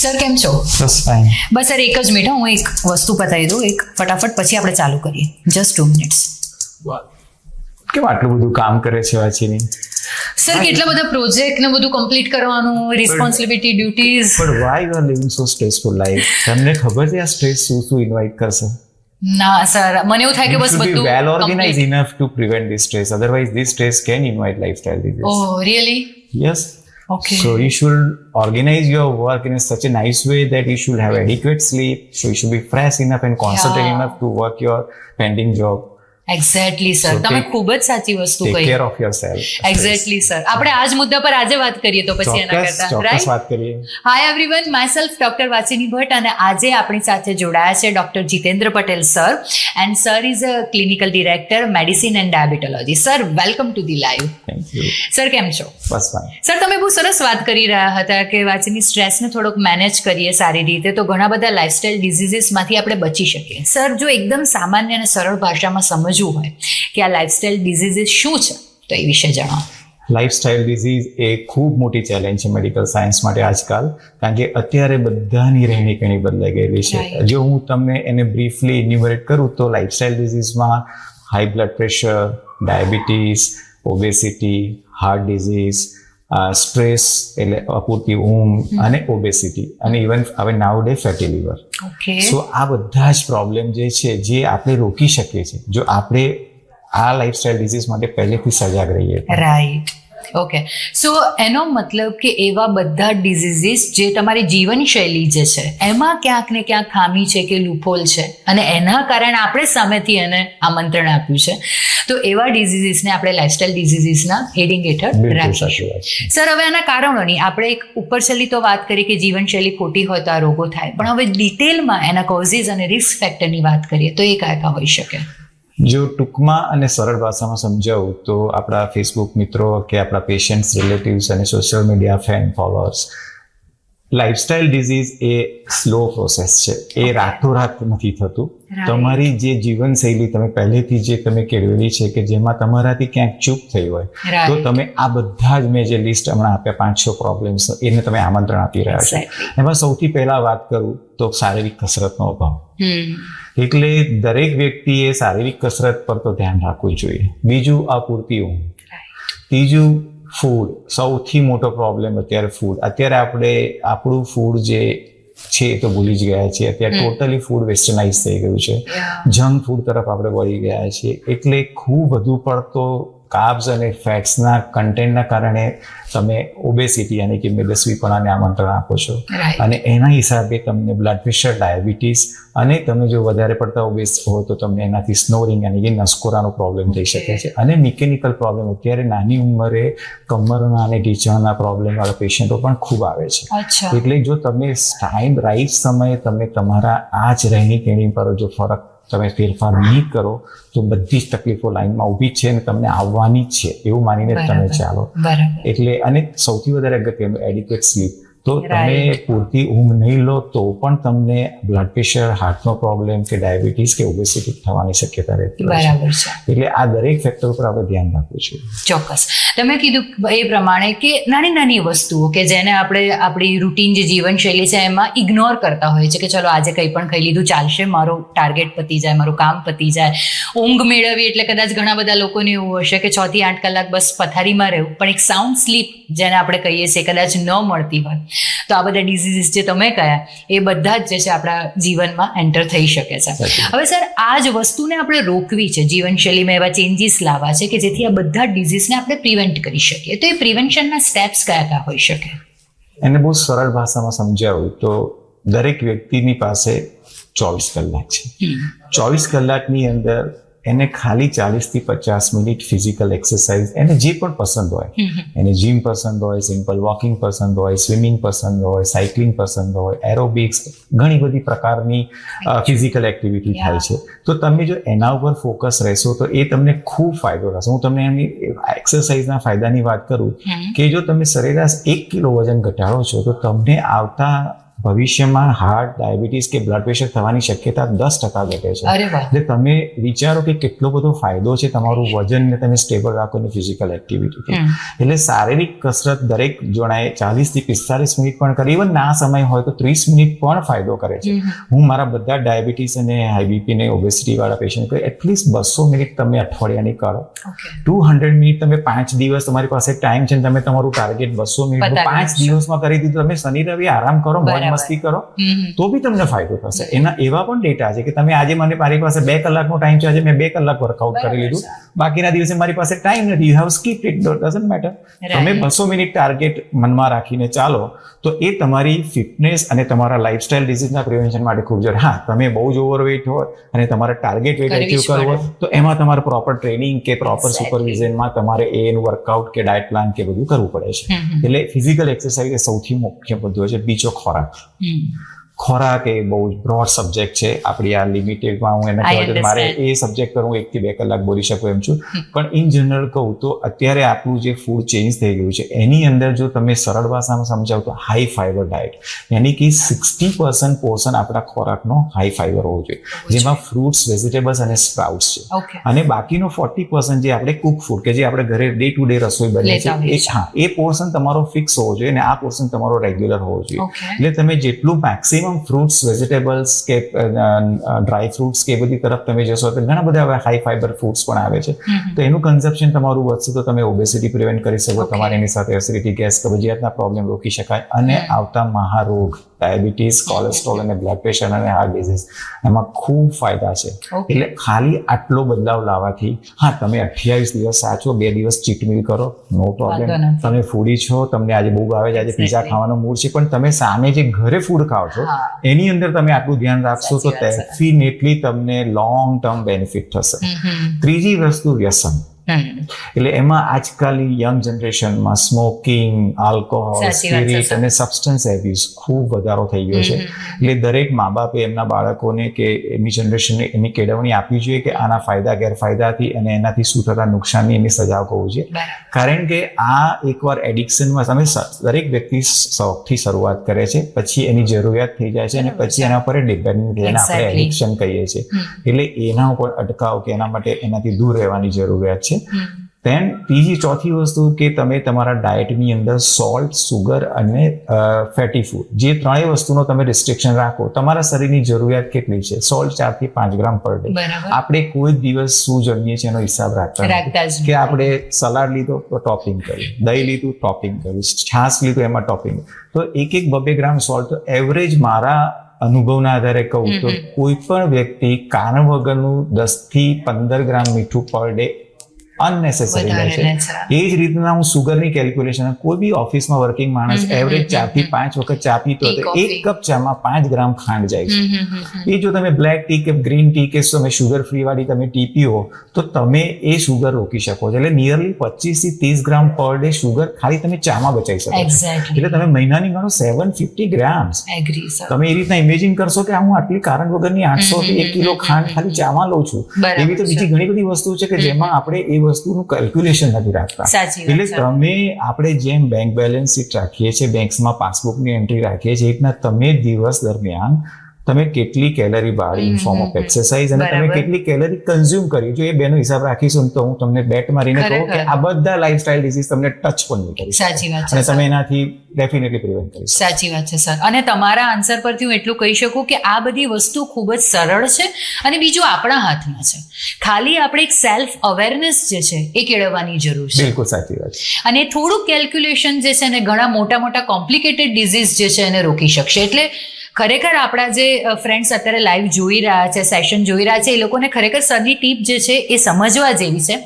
Sir કેમ છો? બસ fine. બસ sir એક જ મિનિટ, હું એક વસ્તુ બતાવી દઉં એક ફટાફટ, પછી આપણે ચાલુ કરીએ. Just 2 minutes. કેમ આટલું બધું કામ કરે છે વાંચીની? સર કેટલા બધા પ્રોજેક્ટ ને બધું કમ્પ્લીટ કરવાનું, responsibility, duties. But why you are living so stressful life? તમને ખબર છે આ સ્ટ્રેસ શું ઇન્વાઇટ કરશે? ના સર, મને એવું થાય કે બસ બધું well organise enough to prevent this stress, otherwise this stress can invite lifestyle disease. Oh really? Yes. Okay. So you should organize your work in such a nice way that you should have adequate sleep. So you should be fresh enough and concentrated enough to work your pending job. Exactly sir, તમે ખૂબ જ સાચી વસ્તુ Take કહી. care of yourself. Exactly sir, આપણે આ જ મુદ્દા પર આજે વાત કરીએ તો પછી એના કરતા ચોક્કસ વાત કરીએ. Hi everyone, myself doctor Vachini Bhatt, અને આજે આપણી સાથે જોડાયા છે doctor Jitendra Patel sir, and sir is a clinical director medicine and diabetology. Sir welcome to the live. Thank you. Sir કેમ છો? બસ fine. સર તમે બહુ સરસ વાત કરી રહ્યા હતા કે વાંચીની સ્ટ્રેસને થોડોક મેનેજ કરીએ સારી રીતે તો ઘણા બધા લાઇફસ્ટાઇલ ડિઝીઝીસમાંથી આપણે બચી શકીએ. સર જો એકદમ સામાન્ય અને સરળ ભાષામાં સમજવું હોય કે આ લાઇફસ્ટાઇલ ડિઝીઝીસ શું છે તો એ વિશે જણાવો. લાઇફસ્ટાઇલ ડિઝીઝ એ ખૂબ મોટી ચેલેન્જ છે મેડિકલ સાયન્સ માટે આજકાલ, કારણ કે અત્યારે બધાની રહેણી કહેણી બદલાઈ ગયેલી છે. જો હું તમને એને બ્રીફલી ઇન્યુમરેટ કરું તો લાઇફસ્ટાઇલ ડિઝીઝમાં high blood pressure, diabetes, obesity, heart disease, stress એટલે અપૂરતી ઊંઘ અને ઓબેસિટી, અને ઇવન હવે nowadays fatty liver. So આ બધા જ પ્રોબ્લેમ જે છે જે આપણે રોકી શકીએ છીએ જો આપણે આ લાઇફસ્ટાઇલ ડિઝીઝ માટે પહેલેથી સજાગ રહીએ. રાઈટ. ઓકે, સો એનો મતલબ કે એવા બધા ડિઝીઝીસ જે તમારી જીવનશૈલી જે છે એમાં ક્યાંક ને ક્યાંક ખામી છે કે લૂપહોલ છે, અને એના કારણે આપણે સામેથી એને આમંત્રણ આપ્યું છે, તો એવા ડિઝીઝીસને આપણે લાઇફસ્ટાઇલ ડિઝીઝીસના હેડિંગ હેઠળ રાખીશું. સર હવે આના કારણોની આપણે એક ઉપરછલ્લી તો વાત કરી કે જીવનશૈલી ખોટી હોય તો આ રોગો થાય, પણ હવે ડિટેલમાં એના કોઝિસ અને રિસ્ક ફેક્ટરની વાત કરીએ તો એ કયા હોઈ શકે? જો ટૂંકમાં અને સરળ ભાષામાં સમજાવું તો આપણા ફેસબુક મિત્રો કે આપણા પેશન્ટ્સ, રિલેટિવ્સ અને social media fan followers, lifestyle disease એ સ્લો પ્રોસેસ છે, એ રાતોરાત નથી થતું. તમારી જે જીવનશૈલી તમે પહેલેથી જે તમે કેળવેલી છે કે જેમાં તમારાથી ક્યાંક ચૂક થઈ હોય તો તમે આ બધા જ મેં જે લિસ્ટ હમણાં આપ્યા 5-6 પ્રોબ્લેમ્સ એને તમે આમંત્રણ આપી રહ્યા છો. એમાં સૌથી પહેલા વાત કરું તો શારીરિક કસરતનો અભાવ. એટલે દરેક વ્યક્તિએ શારીરિક કસરત પર તો ધ્યાન રાખવું જોઈએ. બીજું અપૂરતી ઊંઘ. ત્રીજું ફૂડ. સૌથી મોટો પ્રોબ્લેમ અત્યારે ફૂડ. અત્યારે આપણે આપણું ફૂડ જે છે એ તો ભૂલી જ ગયા છીએ. અત્યારે ટોટલી ફૂડ વેસ્ટર્નાઇઝ થઈ ગયું છે. જંક ફૂડ તરફ આપણે વળી ગયા છીએ. એટલે ખૂબ વધુ પડતો કાર્બ્સ અને ફેટ્સના કન્ટેન્ટના કારણે તમે ઓબેસિટી યાની કે મેદસ્વીપણાને આમંત્રણ આપો છો, અને એના હિસાબે તમને બ્લડ પ્રેશર, ડાયાબિટીસ, અને તમે જો વધારે પડતા ઓબેસ હો તો તમને એનાથી સ્નોરિંગ યાની કે નસકોરાનો પ્રોબ્લેમ થઈ શકે છે, અને મિકેનિકલ પ્રોબ્લેમ. અત્યારે નાની ઉંમરે કમરના અને ઢીંચણના પ્રોબ્લેમ વાળા પેશન્ટો પણ ખૂબ આવે છે. એટલે જો તમે ટાઈમ રાઈટ સમયે તમે તમારા આ જ રહેણી કહેણી પર જો તમે ફેરફાર નહીં કરો તો બધી જ તકલીફો લાઈનમાં ઊભી છે અને તમને આવવાની જ છે એવું માનીને તમે ચાલો. એટલે અને સૌથી વધારે અગત્યનું એડિક્વેટ સ્લીપ. તો તમે પૂરતી ઊંઘ નહીં લો તો પણ તમને બ્લડ પ્રેશર, હાર્ટનો પ્રોબ્લેમ કે ડાયાબિટીસ કે ઓબેસિટી થવાની શક્યતા રહેતી હોય છે. એટલે આ દરેક ફેક્ટર ઉપર આપણે ધ્યાન રાખવું છે. ચોક્કસ. તમે કીધું એ પ્રમાણે કે નાની નાની વસ્તુઓ કે જેને આપણે આપણી રૂટીન જે જીવનશૈલી છે એમાં ઇગ્નોર કરતા હોય છે કે ચલો આજે કંઈ પણ ખાઈ લીધું ચાલશે, મારું ટાર્ગેટ પતી જાય, મારું કામ પતી જાય. ઊંઘ મેળવી એટલે કદાચ ઘણા બધા લોકોને એવું હશે કે 6 થી 8 કલાક બસ પથારીમાં રહેવું, પણ એક સાઉન્ડ સ્લીપ જેને આપણે કહીએ છીએ કદાચ ન મળતી હોય તો આ બધા ડિઝીઝીસ જે તમે કહ્યા એ બધા જ જે છે આપણા જીવનમાં એન્ટર થઈ શકે છે. હવે સર આ જ વસ્તુને આપણે રોકવી છે, જીવનશૈલીમાં એવા ચેન્જીસ લાવવા છે કે જેથી આ બધા ડિઝીઝને આપણે પ્રિવેન્ટ કરી શકીએ, તો એ પ્રિવેન્શનના સ્ટેપ્સ કયા કયા હોઈ શકે? એને બહુ સરળ ભાષામાં સમજાવું તો દરેક વ્યક્તિની પાસે 24 કલાક છે. 24 કલાકની અંદર એને ખાલી 40 થી 50 મિનિટ ફિઝિકલ એક્સરસાઇઝ, એને જે પણ પસંદ હોય, એને જીમ પસંદ હોય, સિમ્પલ વોકિંગ પસંદ હોય, સ્વિમિંગ પસંદ હોય, સાયકલિંગ પસંદ હોય, એરોબિક્સ, ઘણી બધી પ્રકારની ફિઝિકલ એક્ટિવિટી થાય છે. તો તમે જો એના ઉપર ફોકસ રહેશો તો એ તમને ખૂબ ફાયદો રહેશે. હું તમને એની એક્સરસાઇઝના ફાયદાની વાત કરું કે જો તમે સરેરાશ 1 કિલો વજન ઘટાડો છો તો તમને આવતા ભવિષ્યમાં હાર્ટ, ડાયાબિટીસ કે બ્લડ પ્રેશર થવાની શક્યતા 10% ઘટે છે. અરે વાહ. એટલે તમે વિચારો કે કેટલો બધો ફાયદો છે તમારું વજનને તમે સ્ટેબલ રાખો અને ફિઝિકલ એક્ટિવિટીથી. એટલે શારીરિક કસરત દરેક જણાએ 40 થી 45 મિનિટ પણ કરે, ઇવન ના સમય હોય તો 30 મિનિટ પણ ફાયદો કરે છે. હું મારા બધા ડાયાબિટીસ અને હાઈ બીપી ને ઓબેસિટી વાળા પેશન્ટ એટલીસ્ટ 200 મિનિટ તમે અઠવાડિયાની કરો. 200 મિનિટ તમે 5 દિવસ તમારી પાસે ટાઈમ છે, તમે તમારું ટાર્ગેટ 200 મિનિટ 5 દિવસમાં કરી દીધું. તમે શનિ રવિ આરામ કરો, મોજ મસ્તી કરો તો બી તમને ફાયદો થશે. એના એવા પણ ડેટા છે કે તમે આજે મારી પાસે 2 કલાકનો ટાઈમ છે, આજે મેં 2 કલાક વર્કઆઉટ કરી લીધું, બાકીના દિવસે મારી પાસે ટાઈમ નથી, you have skip it, doesn't matter. તમે 200 મિનિટ ટાર્ગેટ મનમાં રાખીને ચાલો તો એ તમારી ફિટનેસ અને તમારા લાઇફસ્ટાઇલ ડિઝીઝના પ્રિવેન્શન માટે ખૂબ જરૂરી. હા, તમે બહુ જ ઓવરવેટ હોય અને તમારે ટાર્ગેટ વેટ અચીવ કરવો હોય તો એમાં તમારે પ્રોપર ટ્રેનિંગ કે પ્રોપર સુપરવિઝનમાં તમારે એનું વર્કઆઉટ કે ડાયટ પ્લાન કે બધું કરવું પડે છે. એટલે ફિઝિકલ એક્સરસાઇઝ એ સૌથી મુખ્ય બધું છે. બીજો ખોરાક એ બહુ જ બ્રોડ સબ્જેક્ટ છે. આપણી આ લિમિટેડમાં હું એને કહેવાય તો મારે એ સબ્જેક્ટ પર હું 1 થી 2 કલાક બોલી શકું એમ છું, પણ ઇન જનરલ કહું તો અત્યારે આપણું જે ફૂડ ચેન્જ થઈ ગયું છે એની અંદર જો તમે સરળ ભાષામાં સમજાવો તો હાઈ ફાઈબર ડાયટ, યાની કે 60% પોર્શન આપણા ખોરાકનો હાઈ ફાઈબર હોવો જોઈએ, જેમાં ફ્રૂટ્સ, વેજીટેબલ્સ અને સ્પ્રાઉટ્સ છે, અને બાકીનો 40% જે આપણે કુક ફૂડ કે જે આપણે ઘરે ડે ટુ ડે રસોઈ બને છે એ પોર્શન તમારો ફિક્સ હોવો જોઈએ અને આ પોર્શન તમારો રેગ્યુલર હોવો જોઈએ. એટલે તમે જેટલું મેક્સિમમ ફ્રૂટ્સ, વેજીટેબલ્સ કે ડ્રાય ફ્રૂટ્સ કે બધી તરફ તમે જશો તો ઘણા બધા હાઈ ફાઈબર ફૂડ્સ પણ આવે છે, તો એનું કન્ઝમ્પશન તમારું વધશે તો તમે ઓબેસિટી પ્રિવેન્ટ કરી શકો. તમારે એની સાથે એસિડિટી, ગેસ, કબજિયાતના પ્રોબ્લેમ રોકી શકાય અને આવતા મહારોગ ડાયાબિટીસ, કોલેસ્ટ્રોલ અને બ્લડ પ્રેશર અને હાર્ટ ડિઝીઝ એમાં ખૂબ ફાયદા છે. એટલે ખાલી આટલો બદલાવ લાવવાથી, હા તમે 28 દિવસ સાચો, 2 દિવસ ચીટ મીલ કરો, નો પ્રોબ્લેમ. તમે ફૂડી છો, તમને આજે બહુ આવે છે, આજે પીઝા ખાવાનો મૂડ છે, પણ તમે સામે જે ઘરે ફૂડ ખાઓ છો એની અંદર તમે આટલું ધ્યાન રાખશો તો ડેફિનેટલી તમને લોંગ ટર્મ બેનિફિટ થશે. ત્રીજી વસ્તુ વ્યસન. એટલે એમાં આજકાલની યંગ જનરેશનમાં સ્મોકિંગ, આલ્કોહોલ, સ્પિરિટ અને સબસ્ટન્સ એબ્યુઝ ખૂબ વધારો થઈ ગયો છે. એટલે દરેક મા બાપે એમના બાળકોને કે એમની જનરેશનને એની કેળવણી આપવી જોઈએ કે આના ફાયદા ગેરફાયદાથી અને એનાથી શું થતા નુકસાનની એની સજાગ હોવું જોઈએ. કારણ કે આ એકવાર એડિક્શનમાં તમે દરેક વ્યક્તિ શોખથી શરૂઆત કરે છે, પછી એની જરૂરિયાત થઈ જાય છે અને પછી એના પર ડિપેન્ડ થઈને આપણે એડિક્શન કહીએ છીએ. એટલે એના ઉપર અટકાવ કે એના માટે એનાથી દૂર રહેવાની જરૂરિયાત છે. દેન ચોથી વસ્તુ કે તમે તમારા ડાયટની અંદર સોલ્ટ, સુગર અને ફેટી ફૂડ, જે ત્રણેય વસ્તુનો તમે રિસ્ટ્રિક્શન રાખો. તમારા શરીરની જરૂરિયાત કેટલી છે? સોલ્ટ 4 થી 5 ગ્રામ પર ડે. આપણે કોઈ દિવસ શું જમીએ છીએ એનો હિસાબ રાખતા કે આપણે સલાડ લીધો તો ટોપિંગ કર્યું, દહીં લીધું ટોપિંગ કર્યું, છાશ લીધું એમાં ટોપિંગ. તો 1-2 ગ્રામ સોલ્ટ એવરેજ મારા અનુભવના આધારે કહું તો કોઈ પણ વ્યક્તિ કારણ વગરનું 10 થી 15 ગ્રામ મીઠું પર ડે અનનેસેસરી લે છે. એ જ રીતના હું સુગરની કેલ્ક્યુલેશન, કોઈ બી ઓફિસમાં વર્કિંગ માણસ એવરેજ 4 થી 5 વખત ચા પીતો તો 1 કપ ચામાં 5 ગ્રામ ખાંડ જાય છે. એ જો તમે બ્લેક ટી કે ગ્રીન ટી કે તમે શુગર ફ્રી વાળી તમે ટી પીઓ તો તમે એ શુગર રોકી શકો છો. એટલે નિયરલી 25 થી 30 ગ્રામ પર ડે શુગર ખાલી તમે ચામાં બચાવી શકો છો. એટલે તમે મહિનાની ગણો 750 ગ્રામ. તમે એ રીતના ઇમેજિન કરશો કે હું આટલી કારણ વગરની 800 થી 1 કિલો ખાંડ ખાલી ચામાં લઉં છું. એવી તો બીજી ઘણી બધી વસ્તુ છે કે જેમાં આપણે એ વસ્તુનું કેલ્ક્યુલેશન નથી રાખતા. એટલે તમે આપણે જેમ બેંક બેલેન્સ શીટ રાખીએ છીએ, બેંક્સમાં પાસબુકની એન્ટ્રી રાખીએ છીએ, એ રીતના તમે દિવસ દરમિયાન તમે કેટલી કેલરી બાળી ઇન ફોર્મ ઓફ એક્સરસાઇઝ અને તમે કેટલી કેલરી કન્ઝ્યુમ કરી, જો એ બેનો હિસાબ રાખીશું તો હું તમને બેટ મારીને કહું કે આ બધા લાઇફસ્ટાઇલ ડિઝીઝ તમને ટચ પણ નહીં કરી. સાચી વાત છે. અને તમે એનાથી ડેફિનેટલી પ્રિવેન્ટ કરી. સાચી વાત છે સર. અને તમારા આન્સર પરથી હું એટલું કહી શકું કે આ બધી વસ્તુ ખૂબ જ સરળ છે અને બીજું આપણા હાથમાં છે. ખાલી આપણે એક સેલ્ફ અવેરનેસ જે છે એ કેળવવાની જરૂર છે. બિલકુલ સાચી વાત છે. અને થોડુંક કેલ્ક્યુલેશન જે છે ને ઘણા મોટા કોમ્પ્લિકેટેડ ડિઝીઝ જે છે એને રોકી શકશે. એટલે ખરેખર આપણા જે ફ્રેન્ડ્સ અત્યારે લાઈવ જોઈ રહ્યા છે, સેશન જોઈ રહ્યા છે, એ લોકોને ખરેખર સરની ટીપ જે છે એ સમજવા જેવી છે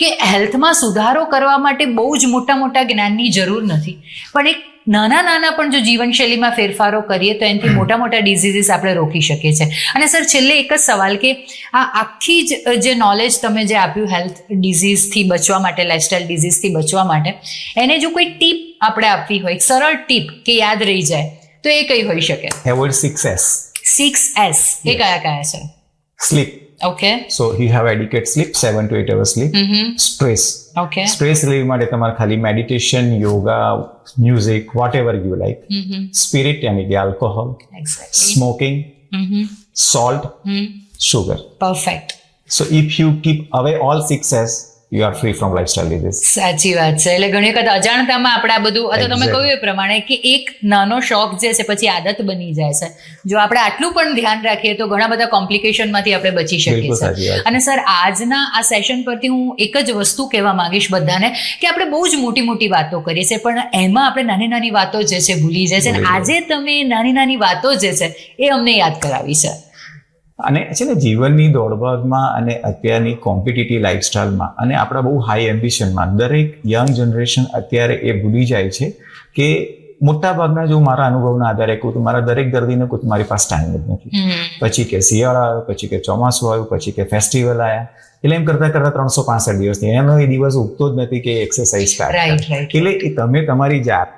કે હેલ્થમાં સુધારો કરવા માટે બહુ જ મોટા જ્ઞાનની જરૂર નથી, પણ એક નાના પણ જો જીવનશૈલીમાં ફેરફારો કરીએ તો એનાથી મોટા ડિઝીઝીસ આપણે રોકી શકીએ છીએ. અને સર છેલ્લે એક જ સવાલ કે આ આખી જ જે નોલેજ તમે જે આપ્યું હેલ્થ ડિઝીઝથી બચવા માટે, લાઇફસ્ટાઇલ ડિઝીઝથી બચવા માટે, એને જો કોઈ ટીપ આપણે આપવી હોય, સરળ ટીપ કે યાદ રહી જાય તો એ કઈ હોઈ શકે? Avoid 6S. 6S એ કયા છે? Sleep, okay so you have adequate sleep 7 to 8 hours sleep. Stress okay relieve માટે તમારે ખાલી meditation, yoga, music, whatever you like. Spirit યાની કે alcohol, smoking, salt, sugar. Perfect. So if you keep away all 6 S's, you are free from lifestyle disease. સાચી વાત છે. એટલે ઘણી વખત અજાણતામાં આપણે આ બધું, અથવા તમે કહ્યું એ પ્રમાણે કે એક નાનો શોખ જે છે પછી આદત બની જાય છે. જો આપણે આટલું પણ ધ્યાન રાખીએ તો ઘણા બધા કોમ્પ્લિકેશનમાંથી આપણે બચી શકીએ છીએ. અને સર, આજના આ સેશન પરથી હું એક જ વસ્તુ કહેવા માંગીશ બધાને કે આપણે બહુ જ મોટી મોટી વાતો કરીએ છીએ, પણ એમાં આપણે નાની નાની વાતો જે છે ભૂલી જાય છે. અને આજે તમે નાની નાની વાતો જે છે એ અમને યાદ કરાવી છે. અને છે ને, જીવનની દોડભાગમાં અને અત્યારની કોમ્પિટિટિવ લાઇફસ્ટાઇલમાં અને આપણા બહુ હાઈ એમ્બિશનમાં દરેક યંગ જનરેશન અત્યારે એ ભૂલી જાય છે કે મોટા ભાગના, જો મારા અનુભવના આધારે કહું તો મારા દરેક દર્દીને કહું મારી પાસે ટાઈમ જ નથી. પછી કે શિયાળો આવ્યો, પછી કે ચોમાસું આવ્યું, પછી કે ફેસ્ટિવલ આવ્યા, એટલે એમ કરતા કરતા 365 દિવસ થઈ એનો એ દિવસ ઉગતો જ નથી કે એક્સરસાઇઝ સ્ટાર્ટ. એટલે તમે તમારી જાત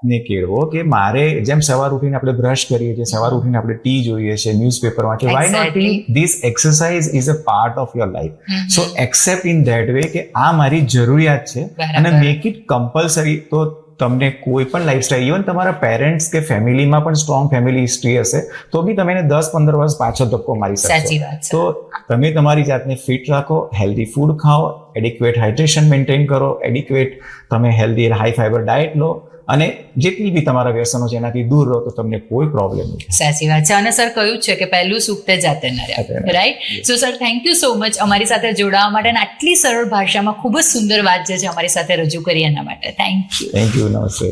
ને કેળવો કે મારે જેમ સવાર ઉઠીને આપણે બ્રશ કરીએ છીએ, સવાર ઉઠીને આપણે ટી જોઈએ છે, ન્યૂઝપેપર વાંચીએ, why not this exercise is a part of your life. So accept in that way કે આ મારી જરૂરિયાત છે અને મેક ઇટ કમ્પલસરી. તો તમને કોઈ પણ લાઈફસ્ટાઈલ, ઇવન તમારા પેરેન્ટ્સ કે ફેમિલીમાં પણ સ્ટ્રોંગ ફેમિલી હિસ્ટ્રી હશે તો બી તમે એને 10-15 વર્ષ પાછો ધક્કો મારી શકશો. તો તમે તમારી જાતને ફિટ રાખો, હેલ્ધી ફૂડ ખાઓ, એડિક્વેટ હાઇડ્રેશન મેન્ટેન કરો, એડિક્વેટ તમે હેલ્ધી હાઈ ફાઈબર ડાયટ લો, અને જેટલી બી તમારા વ્યસનો છે એનાથી દૂર રહો તો તમને કોઈ પ્રોબ્લેમ નથી. સાચી વાત છે. અને સર કહ્યું છે કે પહેલું સુખ તે જાતે ન રહે, right? So sir, thank you so much અમારી સાથે જોડાવા માટે અને આટલી સરળ ભાષામાં ખૂબ જ સુંદર વાત જે છે અમારી સાથે રજૂ કરી એના માટે. Thank you. નમસ્તે.